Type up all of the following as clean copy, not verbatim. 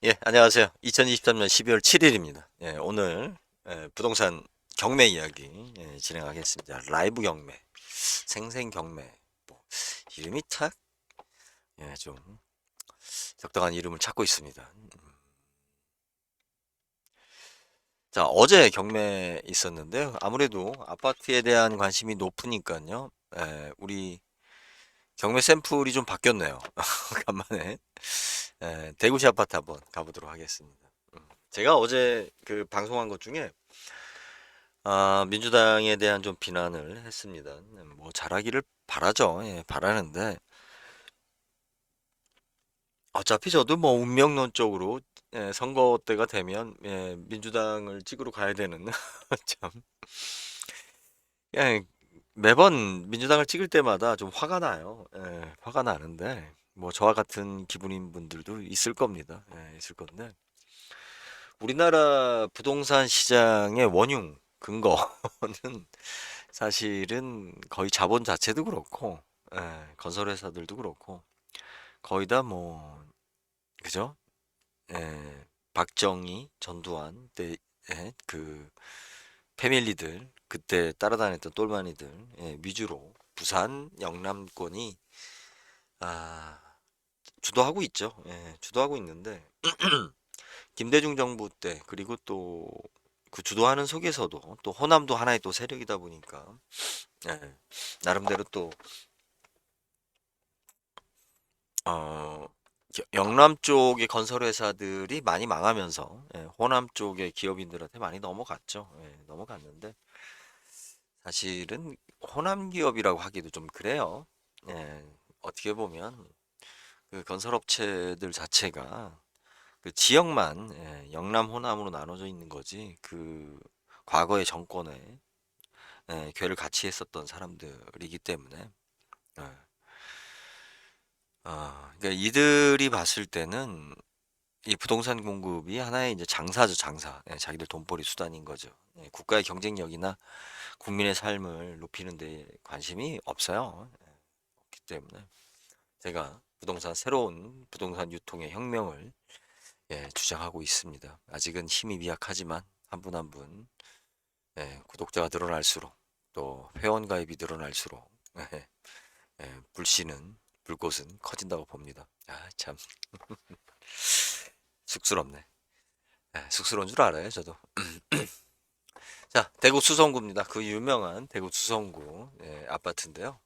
예, 안녕하세요. 2023년 12월 7일입니다. 예, 오늘 부동산 경매 이야기 진행하겠습니다. 라이브 경매, 생생 경매. 뭐, 이름이 탁, 좀 적당한 이름을 찾고 있습니다. 자, 어제 경매 있었는데요. 아무래도 아파트에 대한 관심이 높으니까요. 우리 경매 샘플이 좀 바뀌었네요. 간만에 대구시 아파트 한번 가보도록 하겠습니다. 제가 어제 그 방송한 것 중에 민주당에 대한 좀 비난을 했습니다. 뭐 잘하기를 바라죠. 예, 바라는데 어차피 저도 뭐 운명론적으로 선거 때가 되면 민주당을 찍으러 가야 되는 참 그냥 매번 민주당을 찍을 때마다 좀 화가 나요. 화가 나는데 뭐 저와 같은 기분인 분들도 있을 겁니다. 있을 건데 우리나라 부동산 시장의 원흉 근거는 사실은 거의 자본 자체도 그렇고, 건설회사들도 그렇고, 거의 다 뭐, 그죠? 박정희, 전두환 때, 그, 패밀리들, 그때 따라다녔던 똘마니들, 위주로, 부산, 영남권이, 아, 주도하고 있죠. 주도하고 있는데, 김대중 정부 때, 그리고 또, 그 주도하는 속에서도, 또 호남도 하나의 또 세력이다 보니까, 예, 나름대로 또 어, 영남 쪽의 건설 회사들이 많이 망하면서 호남 쪽의 기업인들한테 많이 넘어갔죠. 넘어갔는데 사실은 호남 기업이라고 하기도 좀 그래요. 예, 어떻게 보면 그 건설업체들 자체가 그 지역만 영남 호남으로 나눠져 있는 거지 그 과거의 정권에 괴를 같이 했었던 사람들이기 때문에 예. 그러니까 이들이 봤을 때는 이 부동산 공급이 하나의 이제 장사죠, 장사. 자기들 돈벌이 수단인 거죠. 국가의 경쟁력이나 국민의 삶을 높이는 데 관심이 없어요. 없기 때문에 제가 새로운 부동산 유통의 혁명을 주장하고 있습니다. 아직은 힘이 미약하지만 한 분 한 분, 구독자가 늘어날수록 또 회원 가입이 늘어날수록 불꽃은 커진다고 봅니다. 아, 참 쑥스럽네. 쑥스러운 줄 알아요, 저도. 자, 대구 수성구입니다. 그 유명한 대구 수성구 아파트인데요.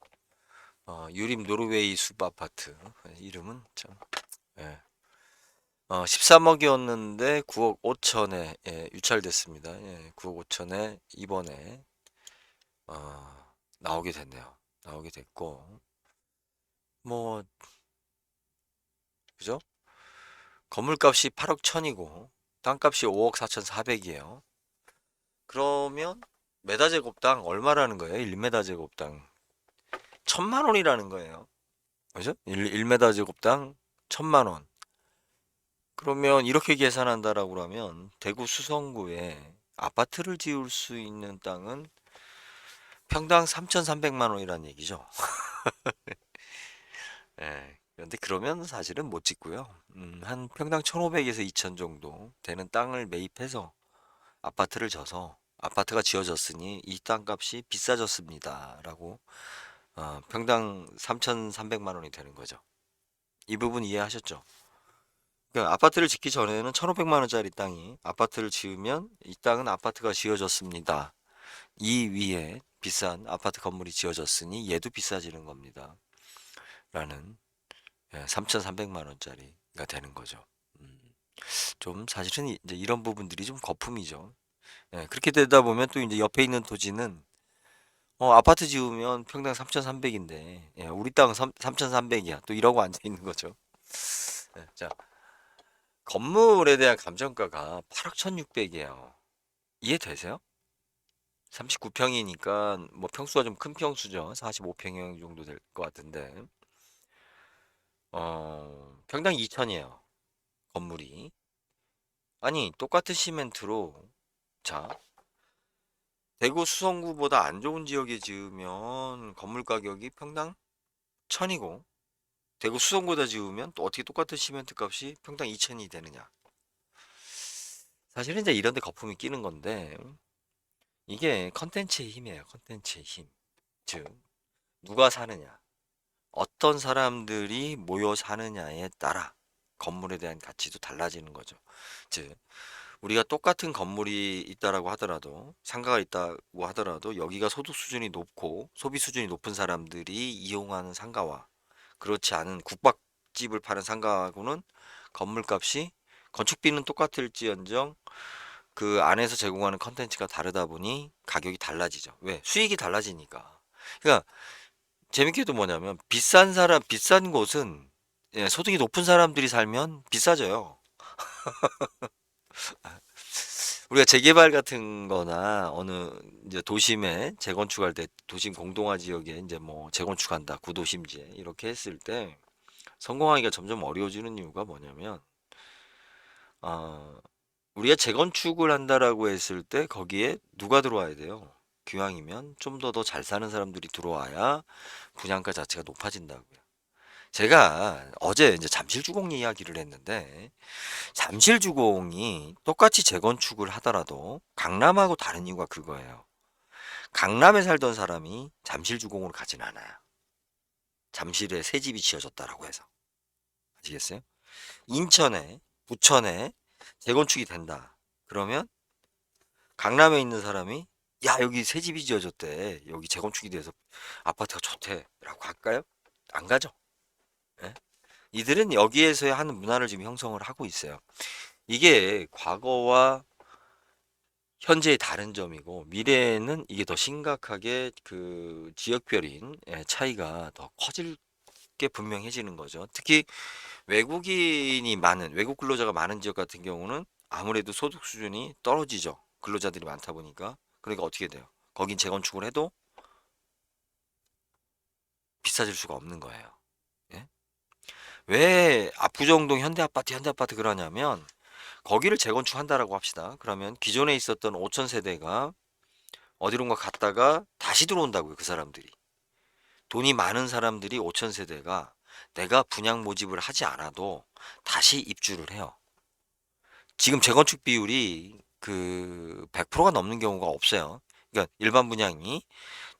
유림 노르웨이 숲 아파트. 이름은 참. 예. 13억이었는데 9억 5천에 유찰됐습니다. 9억 5천에 이번에 나오게 됐네요. 나오게 됐고 뭐 그죠? 건물값이 8억 천이고 땅값이 5억 4천 4백이에요. 그러면 메다 제곱당 얼마라는 거예요? 1메다 제곱당 1,000만 원이라는 거예요. 그죠? 1메다 제곱당 1,000만 원. 그러면 이렇게 계산한다라고 하면 대구 수성구에 아파트를 지을 수 있는 땅은 평당 3,300만 원이라는 얘기죠. 그런데 그러면 사실은 못 짓고요. 한 평당 1,500에서 2,000 정도 되는 땅을 매입해서 아파트를 져서 아파트가 지어졌으니 이 땅값이 비싸졌습니다라고 평당 3,300만 원이 되는 거죠. 이 부분 이해하셨죠? 그러니까 아파트를 짓기 전에는 1,500만 원짜리 땅이 아파트를 지으면 이 땅은 아파트가 지어졌습니다. 이 위에 비싼 아파트 건물이 지어졌으니 얘도 비싸지는 겁니다. 라는 3,300만 원짜리가 되는 거죠. 음, 좀 사실은 이제 이런 부분들이 좀 거품이죠. 그렇게 되다 보면 또 이제 옆에 있는 토지는 아파트 지으면 평당 3,300인데 우리 땅은 3,300이야. 또 이러고 앉아 있는 거죠. 자, 건물에 대한 감정가가 8억 1,600이에요. 이해되세요? 39평이니까 뭐 평수가 좀 큰 평수죠. 45평형 정도 될 것 같은데 평당 2천이에요. 건물이. 아니 똑같은 시멘트로 자 대구 수성구보다 안 좋은 지역에 지으면 건물 가격이 평당 1,000이고 대구 수성구에다 지으면 또 어떻게 똑같은 시멘트 값이 평당 2천이 되느냐. 사실은 이제 이런 데 거품이 끼는 건데 이게 컨텐츠의 힘이에요. 컨텐츠의 힘. 즉 누가 사느냐, 어떤 사람들이 모여 사느냐에 따라 건물에 대한 가치도 달라지는 거죠. 즉 우리가 똑같은 건물이 있다라고 하더라도 상가가 있다고 하더라도 여기가 소득 수준이 높고 소비 수준이 높은 사람들이 이용하는 상가와 그렇지 않은 국밥집을 파는 상가하고는 건물값이 건축비는 똑같을지언정 그 안에서 제공하는 컨텐츠가 다르다 보니 가격이 달라지죠. 왜? 수익이 달라지니까. 그러니까 재밌게도 뭐냐면 비싼 곳은 예, 소득이 높은 사람들이 살면 비싸져요. 우리가 재개발 같은 거나 어느 이제 도심에 재건축할 때 도심 공동화 지역에 이제 뭐 재건축한다 구도심지에 이렇게 했을 때 성공하기가 점점 어려워지는 이유가 뭐냐면 어, 우리가 재건축을 한다라고 했을 때 거기에 누가 들어와야 돼요? 기왕이면 좀 더 잘 사는 사람들이 들어와야 분양가 자체가 높아진다고요. 제가 어제 이제 잠실주공 이야기를 했는데 잠실주공이 똑같이 재건축을 하더라도 강남하고 다른 이유가 그거예요. 강남에 살던 사람이 잠실주공으로 가진 않아요. 잠실에 새 집이 지어졌다라고 해서. 아시겠어요? 인천에, 부천에 재건축이 된다. 그러면 강남에 있는 사람이 야, 여기 새 집이 지어졌대. 여기 재건축이 돼서 아파트가 좋대. 라고 할까요? 안 가죠. 예? 이들은 여기에서 하는 문화를 지금 형성을 하고 있어요. 이게 과거와 현재의 다른 점이고 미래에는 이게 더 심각하게 그 지역별인 예, 차이가 더 커질 게 분명해지는 거죠. 특히 외국인이 많은 외국 근로자가 많은 지역 같은 경우는 아무래도 소득 수준이 떨어지죠. 근로자들이 많다 보니까. 그러니까 어떻게 돼요? 거긴 재건축을 해도 비싸질 수가 없는 거예요. 예? 왜 압구정동 현대아파트 그러냐면 거기를 재건축한다라고 합시다. 그러면 기존에 있었던 5천 세대가 어디론가 갔다가 다시 들어온다고요, 그 사람들이. 돈이 많은 사람들이 5천 세대가 내가 분양 모집을 하지 않아도 다시 입주를 해요. 지금 재건축 비율이 그 100%가 넘는 경우가 없어요. 그러니까 일반 분양이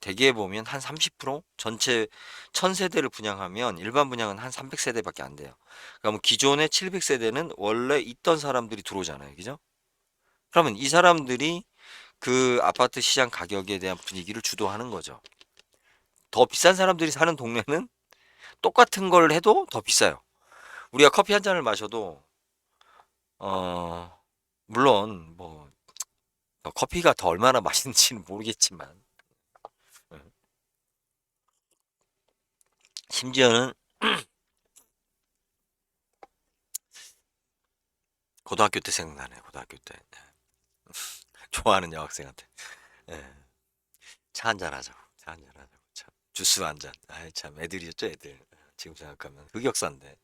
대개 보면 한 30%? 전체 1000세대를 분양하면 일반 분양은 한 300세대밖에 안 돼요. 그러면 기존의 700세대는 원래 있던 사람들이 들어오잖아요. 그죠? 그러면 이 사람들이 그 아파트 시장 가격에 대한 분위기를 주도하는 거죠. 더 비싼 사람들이 사는 동네는 똑같은 걸 해도 더 비싸요. 우리가 커피 한 잔을 마셔도 어 물론 뭐 커피가 더 얼마나 맛있는지는 모르겠지만 예. 심지어는 고등학교 때 생각나네. 고등학교 때 예. 좋아하는 여학생한테 예. 차 한잔 하자고. 차 한잔 하자고. 참. 주스 한 잔. 아이 참 애들이었죠, 애들. 지금 생각하면 흑역사인데.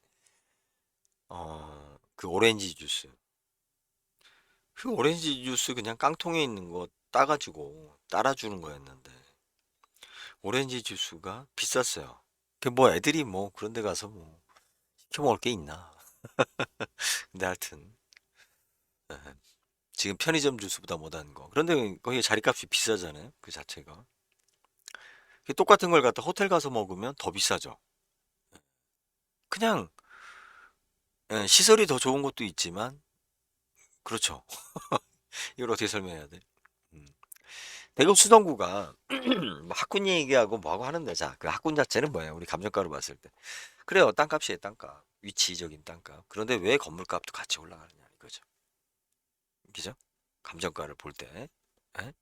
그 오렌지 주스. 그 오렌지 주스 그냥 깡통에 있는 거 따가지고 따라주는 거였는데 오렌지 주스가 비쌌어요. 그 뭐 애들이 뭐 그런 데 가서 뭐 시켜 먹을 게 있나. 근데 하여튼 예. 지금 편의점 주스보다 못한 거. 그런데 거기 자리값이 비싸잖아요. 그 자체가. 그 똑같은 걸 갖다 호텔 가서 먹으면 더 비싸죠. 그냥 예, 시설이 더 좋은 것도 있지만 그렇죠. 이걸 어떻게 설명해야 돼? 음. 대구 수성구가 뭐 학군 얘기하고 뭐하고 하는데 자, 그 학군 자체는 뭐예요? 우리 감정가로 봤을 때. 그래요. 땅값이에요, 땅값. 위치적인 땅값. 그런데 왜 건물값도 같이 올라가느냐 이거죠. 그죠? 감정가를 볼 때. 예?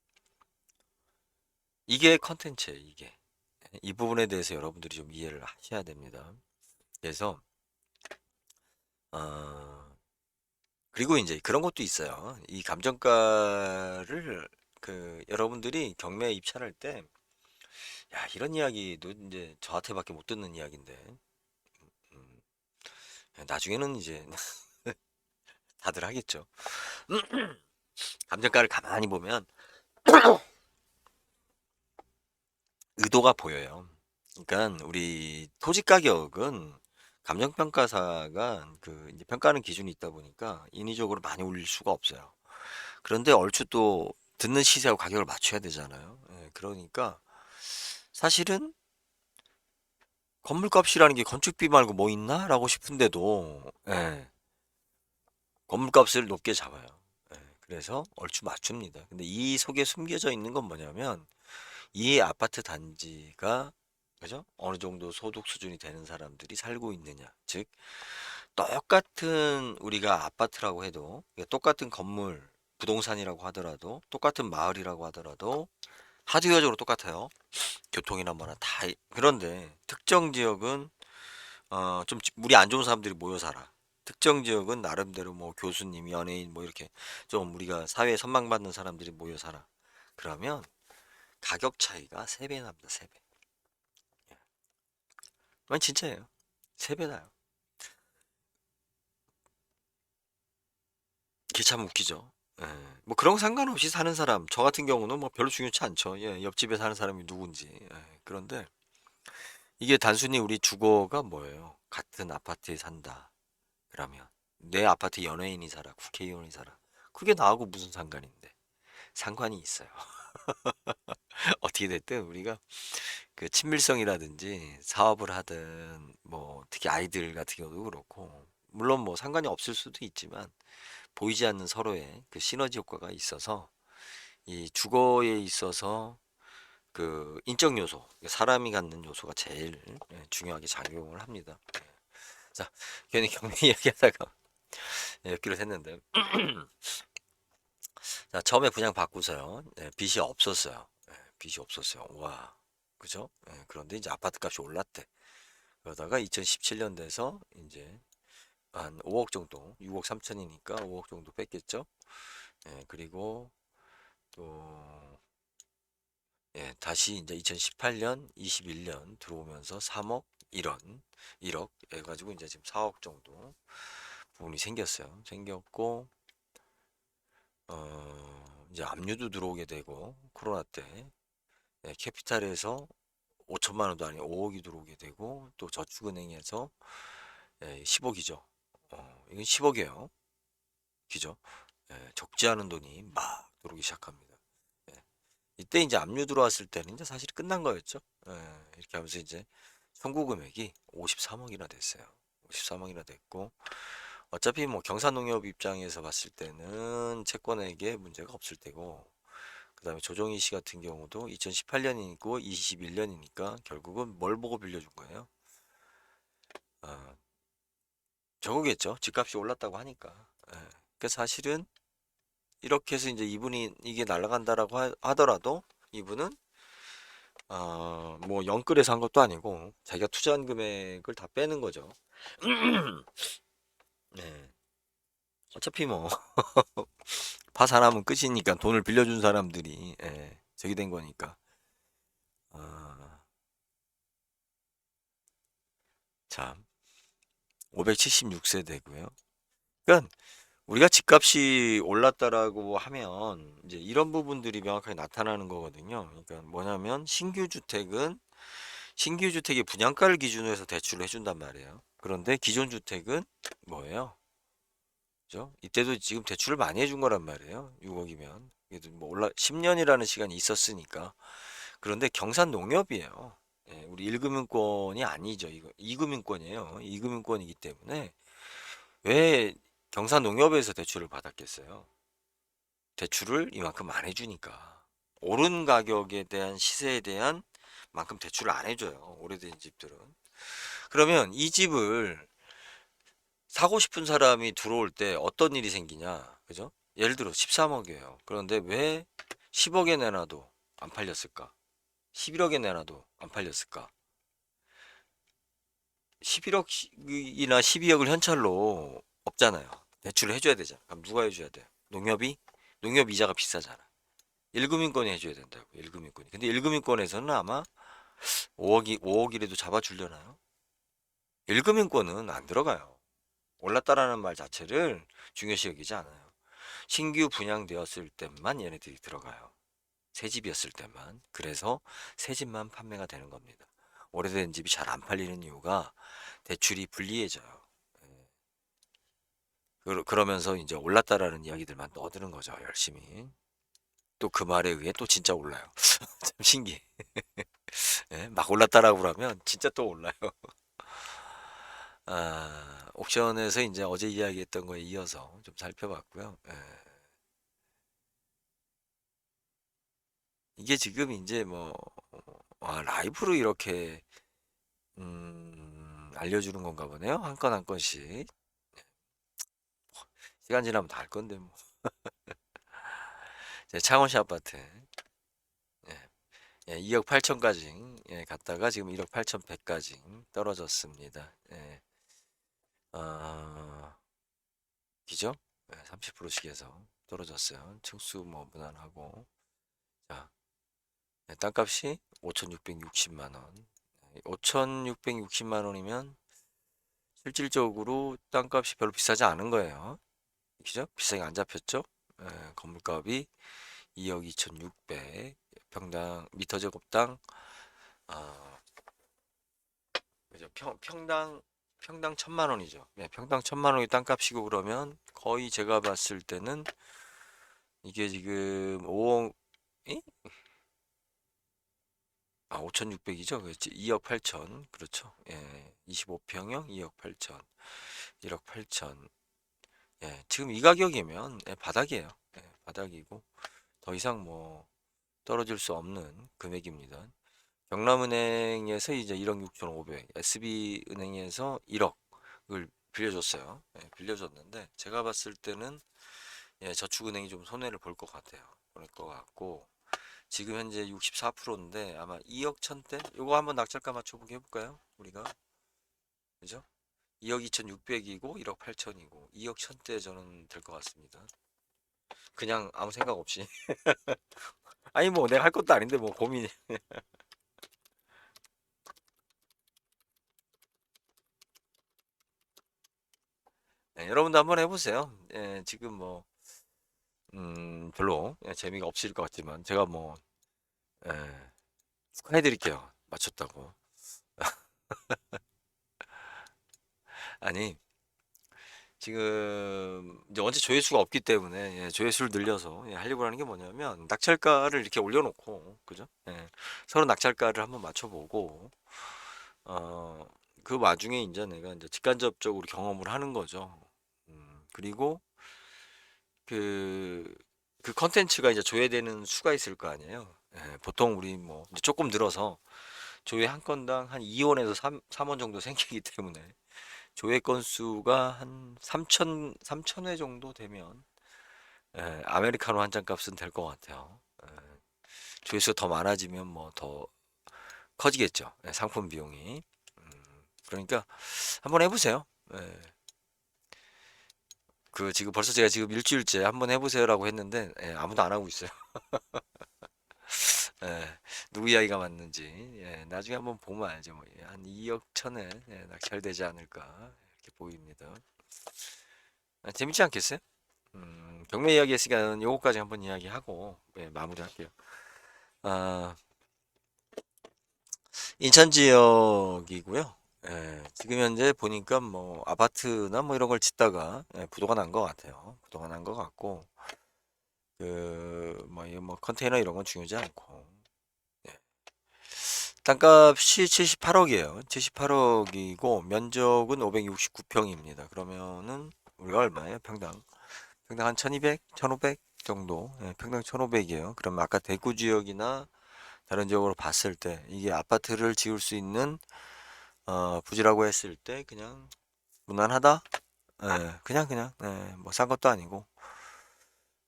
이게 컨텐츠예요, 이게. 이 부분에 대해서 여러분들이 좀 이해를 하셔야 됩니다. 그래서 어, 그리고 이제 그런 것도 있어요. 이 감정가를 그 여러분들이 경매에 입찰할 때, 야, 이런 이야기도 이제 저한테밖에 못 듣는 이야기인데, 음, 나중에는 이제 다들 하겠죠. 감정가를 가만히 보면 의도가 보여요. 그러니까 우리 토지 가격은 감정평가사가 그 이제 평가하는 기준이 있다 보니까 인위적으로 많이 올릴 수가 없어요. 그런데 얼추 또 듣는 시세하고 가격을 맞춰야 되잖아요. 예, 그러니까 사실은 건물값이라는 게 건축비 말고 뭐 있나? 라고 싶은데도 예, 건물값을 높게 잡아요. 예, 그래서 얼추 맞춥니다. 근데 이 속에 숨겨져 있는 건 뭐냐면 이 아파트 단지가 그죠? 어느 정도 소득 수준이 되는 사람들이 살고 있느냐. 즉 똑같은 우리가 아파트라고 해도 똑같은 건물 부동산이라고 하더라도 똑같은 마을이라고 하더라도 하드웨어적으로 똑같아요. 교통이나 뭐나 다 그런데 특정 지역은 좀 물이 안 좋은 사람들이 모여 살아. 특정 지역은 나름대로 뭐 교수님, 연예인 뭐 이렇게 좀 우리가 사회에 선망받는 사람들이 모여 살아. 그러면 가격 차이가 3배 납니다. 3배. 아니 진짜예요. 3배 나요. 그게 참 웃기죠. 예. 뭐 그런 거 상관없이 사는 사람, 저 같은 경우는 뭐 별로 중요치 않죠. 예, 옆집에 사는 사람이 누군지. 예, 그런데 이게 단순히 우리 주거가 뭐예요? 같은 아파트에 산다. 그러면 내 아파트에 연예인이 살아, 국회의원이 살아. 그게 나하고 무슨 상관인데? 상관이 있어요. 어떻게 됐든 우리가 그 친밀성이라든지 사업을 하든 뭐 특히 아이들 같은 경우도 그렇고 물론 뭐 상관이 없을 수도 있지만 보이지 않는 서로의 그 시너지 효과가 있어서 이 주거에 있어서 그 인적 요소, 사람이 갖는 요소가 제일 중요하게 작용을 합니다. 자, 괜히 경매 이야기하다가 엮기로 했는데, 자, 처음에 분양 받고서요, 빚이 없었어요. 빚이 없었어요. 와, 그죠? 그런데 이제 아파트 값이 올랐대. 그러다가 2017년 돼서 이제 한 5억 정도, 6억 3천이니까 5억 정도 뺐겠죠? 그리고 또 다시 이제 2018년, 21년 들어오면서 3억, 1원, 1억 해가지고 이제 지금 4억 정도 부분이 생겼어요. 생겼고, 이제 압류도 들어오게 되고, 코로나 때, 캐피탈에서 5천만 원도 아니고 5억이 들어오게 되고, 또 저축은행에서 10억이죠. 이건 10억이에요. 기죠. 적지 않은 돈이 막 들어오기 시작합니다. 예, 이때 이제 압류 들어왔을 때는 이제 사실 끝난 거였죠. 이렇게 하면서 이제 청구 금액이 53억이나 됐어요. 53억이나 됐고 어차피 뭐 경사농협 입장에서 봤을 때는 채권에게 문제가 없을 테고 그다음에 조정희 씨 같은 경우도 2018년이고 21년이니까 결국은 뭘 보고 빌려준 거예요? 아, 저거겠죠. 집값이 올랐다고 하니까. 그 사실은 이렇게 해서 이제 이분이 이게 날아간다라고 하더라도 이분은 뭐 영끌에서 한 것도 아니고 자기가 투자한 금액을 다 빼는 거죠. 네. 어차피 뭐 파산하면 끝이니까 돈을 빌려준 사람들이 저기 된 거니까. 아, 참 576세대고요. 그러니까 우리가 집값이 올랐다라고 하면 이제 이런 부분들이 명확하게 나타나는 거거든요. 그러니까 뭐냐면 신규 주택의 분양가를 기준으로 해서 대출을 해준단 말이에요. 그런데 기존 주택은 뭐예요? 그죠? 이때도 지금 대출을 많이 해준 거란 말이에요. 6억이면. 그래도 뭐 올라 10년이라는 시간이 있었으니까. 그런데 경산농협이에요. 우리 1금융권이 아니죠. 이거 2금융권이에요. 2금융권이기 때문에 왜 경산농협에서 대출을 받았겠어요? 대출을 이만큼 안 해주니까. 오른 가격에 대한 시세에 대한 만큼 대출을 안 해줘요. 오래된 집들은. 그러면 이 집을 사고 싶은 사람이 들어올 때 어떤 일이 생기냐? 그죠? 예를 들어 13억이에요. 그런데 왜 10억에 내놔도 안 팔렸을까? 11억에 내놔도 안 팔렸을까? 11억이나 12억을 현찰로 없잖아요. 대출을 해줘야 되잖아. 그럼 누가 해줘야 돼요? 농협이? 농협 이자가 비싸잖아. 1금융권이 해줘야 된다고. 1금융권이. 근데 1금융권에서는 아마 5억이라도 잡아주려나요? 1금융권은 안 들어가요. 올랐다라는 말 자체를 중요시 여기지 않아요. 신규 분양되었을 때만 얘네들이 들어가요. 새 집이었을 때만. 그래서 새 집만 판매가 되는 겁니다. 오래된 집이 잘 안 팔리는 이유가 대출이 불리해져요. 예. 그러면서 이제 올랐다라는 이야기들만 떠드는 거죠, 열심히. 또 그 말에 의해 또 진짜 올라요. 참 신기해. 예, 막 올랐다라고 그러면 진짜 또 올라요. 옥션에서 이제 어제 이야기했던 거에 이어서 좀 살펴봤고요. 예. 이게 지금 이제 뭐 라이브로 이렇게 알려주는 건가 보네요. 한 건 한 건씩. 시간 지나면 다 알 건데 뭐. 창원시 아파트. 예. 예, 2억 8천까지 예, 갔다가 지금 1억 8천 100까지 떨어졌습니다. 예. 어, 기죠? 예, 30%씩에서 떨어졌어요. 층수 뭐 무난하고. 자, 예, 땅값이 5,660만 원. 5,660만 원이면 실질적으로 땅값이 별로 비싸지 않은 거예요. 그죠? 비싸게 안 잡혔죠? 예, 건물값이 2억 2,600 평당 미터 제곱당 그죠? 평당 1,000만 원이죠. 네, 평당 1,000만 원이 땅값이고 그러면 거의 제가 봤을 때는 이게 지금 5억 5,600이죠. 그렇지. 2억 8천. 그렇죠. 예. 25평형 2억 8천. 1억 8천. 예. 지금 이 가격이면 예, 바닥이에요. 예, 바닥이고 더 이상 뭐 떨어질 수 없는 금액입니다. 경남은행에서 이제 1억 6,500, SB은행에서 1억을 빌려줬어요. 예, 빌려줬는데 제가 봤을 때는 예, 저축은행이 좀 손해를 볼 것 같아요. 그럴 것 같고 지금 현재 64%인데 아마 2억 천대? 요거 한번 낙찰가 맞춰보기 해볼까요? 우리가 그죠? 2억 2,600이고 1억 8천이고 2억 천대 저는 될 것 같습니다. 그냥 아무 생각 없이 아니 뭐 내가 할 것도 아닌데 뭐 고민이 예, 여러분도 한번 해보세요. 예, 지금 뭐 별로 예, 재미가 없을 것 같지만 제가 뭐 예, 축하해드릴게요. 맞췄다고. 아니 지금 이제 원체 조회수가 없기 때문에 예, 조회수를 늘려서 예, 하려고 하는 게 뭐냐면 낙찰가를 이렇게 올려놓고 그죠? 예, 서로 낙찰가를 한번 맞춰보고 어, 그 와중에 이제 내가 이제 직간접적으로 경험을 하는 거죠. 그리고 그, 그 컨텐츠가 이제 조회되는 수가 있을 거 아니에요. 예, 보통 우리 뭐 이제 조금 늘어서 조회 한 건당 한 2원에서 3원 정도 생기기 때문에 조회 건수가 한 3천 회 정도 되면 예, 아메리카노 한 잔 값은 될 것 같아요. 예, 조회수가 더 많아지면 뭐 더 커지겠죠. 예, 상품 비용이. 그러니까 한번 해보세요. 예, 그 지금 벌써 제가 지금 일주일째 한번 해보세요라고 했는데 예, 아무도 안 하고 있어요. 예, 누구 이야기가 맞는지 예, 나중에 한번 보면 알죠. 뭐, 예, 한 2억 천에 예, 낙찰되지 않을까 이렇게 보입니다. 재밌지 않겠어요? 경매 이야기 했으니까 요거까지 한번 이야기하고 예, 마무리할게요. 아, 인천 지역이고요. 예, 지금 현재 보니까 뭐 아파트나 뭐 이런 걸 짓다가 예, 부도가 난 것 같아요. 부도가 난 것 같고 뭐 컨테이너 이런 건 중요하지 않고 예. 땅값이 78억이에요. 78억이고 면적은 569평입니다. 그러면은 우리가 얼마예요? 평당 한 1200, 1500 정도. 예, 평당 1500이에요. 그럼 아까 대구 지역이나 다른 지역으로 봤을 때 이게 아파트를 지을 수 있는 부지라고 했을 때 그냥 무난하다. 예, 그냥 예, 뭐 싼 것도 아니고.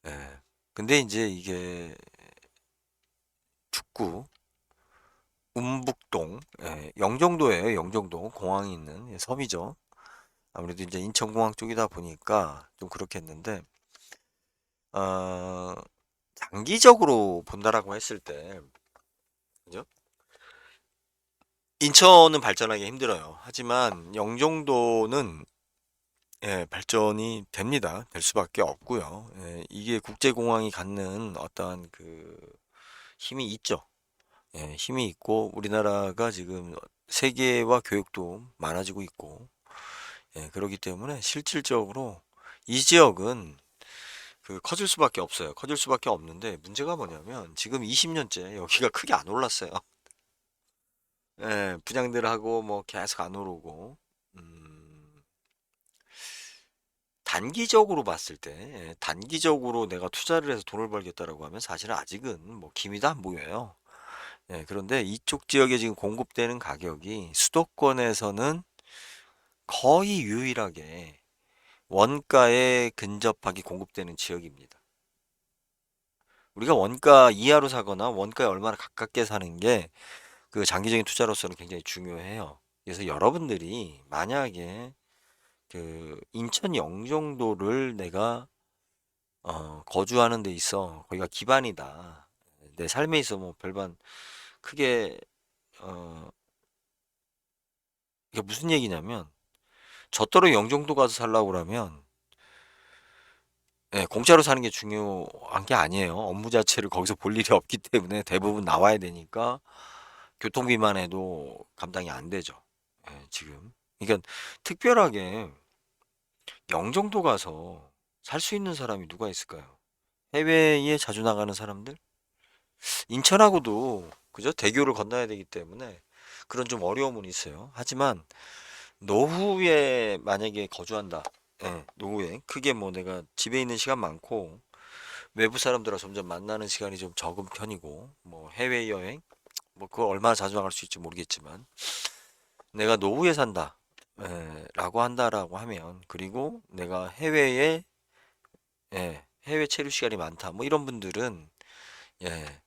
예. 근데 이제 이게 축구 운북동 예, 영종도예요. 영종도 공항이 있는 예, 섬이죠. 아무래도 이제 인천공항 쪽이다 보니까 좀 그렇겠는데 어, 장기적으로 본다라고 했을 때 그죠? 인천은 발전하기 힘들어요. 하지만 영종도는 예, 발전이 됩니다. 될 수밖에 없고요. 예, 이게 국제공항이 갖는 어떠한 그 힘이 있죠. 예, 힘이 있고 우리나라가 지금 세계화 교육도 많아지고 있고 예, 그렇기 때문에 실질적으로 이 지역은 그 커질 수밖에 없어요. 커질 수밖에 없는데 문제가 뭐냐면 지금 20년째 여기가 크게 안 올랐어요. 예, 분양들하고 뭐 계속 안 오르고 단기적으로 봤을 때 단기적으로 내가 투자를 해서 돈을 벌겠다라고 하면 사실은 아직은 뭐 기미도 안 보여요. 예, 그런데 이쪽 지역에 지금 공급되는 가격이 수도권에서는 거의 유일하게 원가에 근접하게 공급되는 지역입니다. 우리가 원가 이하로 사거나 원가에 얼마나 가깝게 사는 게 그 장기적인 투자로서는 굉장히 중요해요. 그래서 여러분들이 만약에 그 인천 영종도를 내가 거주하는 데 있어 거기가 기반이다. 내 삶에 있어 뭐 별반 크게 어 이게 무슨 얘기냐면 저더러 영종도 가서 살라고 그러면 예, 공짜로 사는 게 중요한 게 아니에요. 업무 자체를 거기서 볼 일이 없기 때문에 대부분 나와야 되니까 교통비만 해도 감당이 안 되죠. 예, 지금. 그러니까 특별하게 영종도 가서 살 수 있는 사람이 누가 있을까요? 해외에 자주 나가는 사람들? 인천하고도 그죠? 대교를 건너야 되기 때문에 그런 좀 어려움은 있어요. 하지만 노후에 만약에 거주한다. 예, 노후에 크게 뭐 내가 집에 있는 시간 많고 외부 사람들과 점점 만나는 시간이 좀 적은 편이고 뭐 해외여행 뭐 그걸 얼마나 자주 나갈 수 있지 모르겠지만 내가 노후에 산다 라고 한다라고 하면 그리고 내가 해외에 해외 체류 시간이 많다 뭐 이런 분들은 예,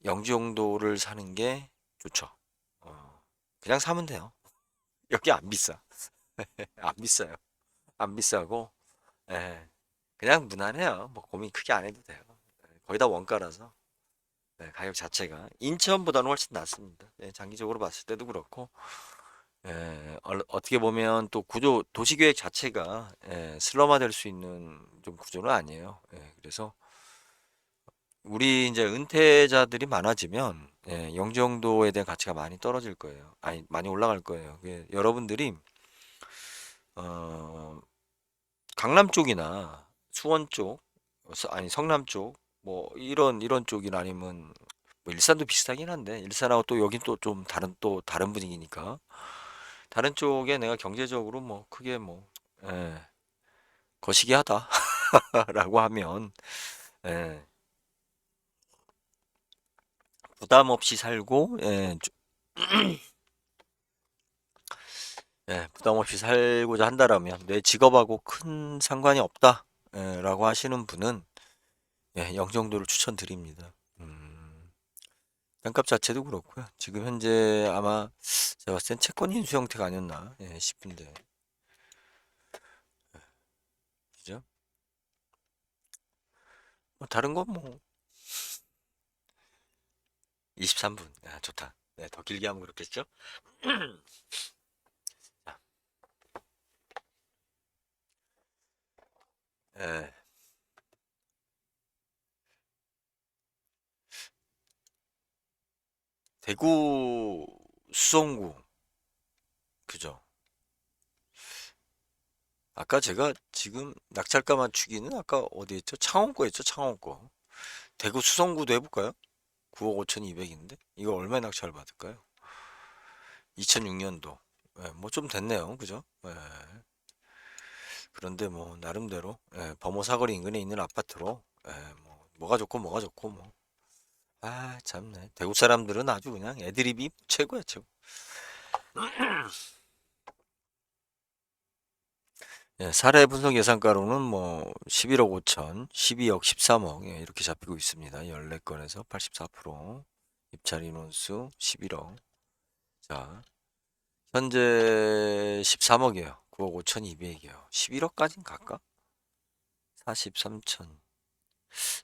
영지용도를 사는 게 좋죠. 그냥 사면 돼요. 여기 안 비싸. 안 비싸요. 안 비싸고 예, 그냥 무난해요. 뭐 고민 크게 안 해도 돼요. 거의 다 원가라서 가격 자체가 인천보다는 훨씬 낫습니다. 장기적으로 봤을 때도 그렇고 어떻게 보면 또 구조 도시계획 자체가 슬럼화될 수 있는 좀 구조는 아니에요. 그래서 우리 이제 은퇴자들이 많아지면 영종도에 대한 가치가 많이 떨어질 거예요. 아니 많이 올라갈 거예요. 여러분들이 어, 강남 쪽이나 수원 쪽, 아니 성남 쪽, 뭐 이런 쪽이나 아니면 뭐 일산도 비슷하긴 한데 일산하고 또 여긴 또 다른 분위기니까 다른 쪽에 내가 경제적으로 뭐 크게 뭐 예, 거시기 하다라고 하면 예, 부담 없이 살고 부담 없이 살고자 한다라면 내 직업하고 큰 상관이 없다라고 하시는 분은 영종도를 추천드립니다. 땅값 자체도 그렇고요. 지금 현재 아마 제가 봤을 땐 채권 인수 형태가 아니었나 싶은데 그죠? 뭐 다른 건 뭐 23분 좋다. 네, 더 길게 하면 그렇겠죠? 자, 예, 대구 수성구 그죠? 아까 제가 지금 낙찰가 맞추기는 아까 어디 했죠? 창원거 했죠? 창원거. 대구 수성구도 해볼까요? 9억 5,200인데 이거 얼마에 낙찰 받을까요? 2006년도. 뭐 좀 됐네요. 그죠? 그런데 뭐 나름대로 범호 사거리 인근에 있는 아파트로 뭐 뭐가 좋고 뭐. 아, 참네. 대구 사람들은 아주 그냥 애드립이 최고야, 최고. 사례 분석 예상가로는 뭐 11억 5천, 12억, 13억 이렇게 잡히고 있습니다. 14건에서 84% 입찰 인원수 11억. 자, 현재 13억이에요. 9억 5,200이에요. 11억까진 갈까? 43천,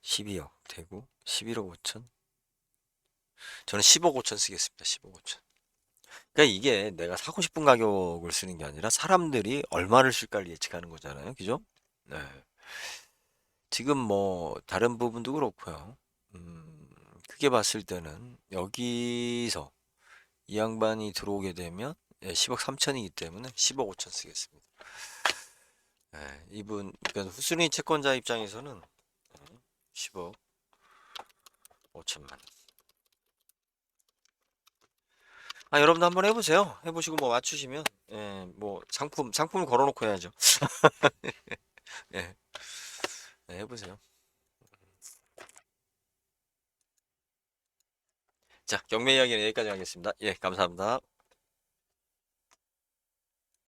12억 대구 11억 5천. 저는 10억 5천 쓰겠습니다. 10억 5천. 그러니까 이게 내가 사고 싶은 가격을 쓰는 게 아니라 사람들이 얼마를 쓸까를 예측하는 거잖아요. 그죠? 네. 지금 뭐 다른 부분도 그렇고요. 크게 봤을 때는 여기서 이 양반이 들어오게 되면 10억 3천이기 때문에 10억 5천 쓰겠습니다. 예, 이분 그러니까 후순위 채권자 입장에서는 10억 5천만 원. 아, 여러분도 한번 해보세요. 해보시고 뭐 맞추시면 예, 뭐 상품을 걸어놓고 해야죠. 예, 네, 해보세요. 자, 경매 이야기는 여기까지 하겠습니다. 예, 감사합니다.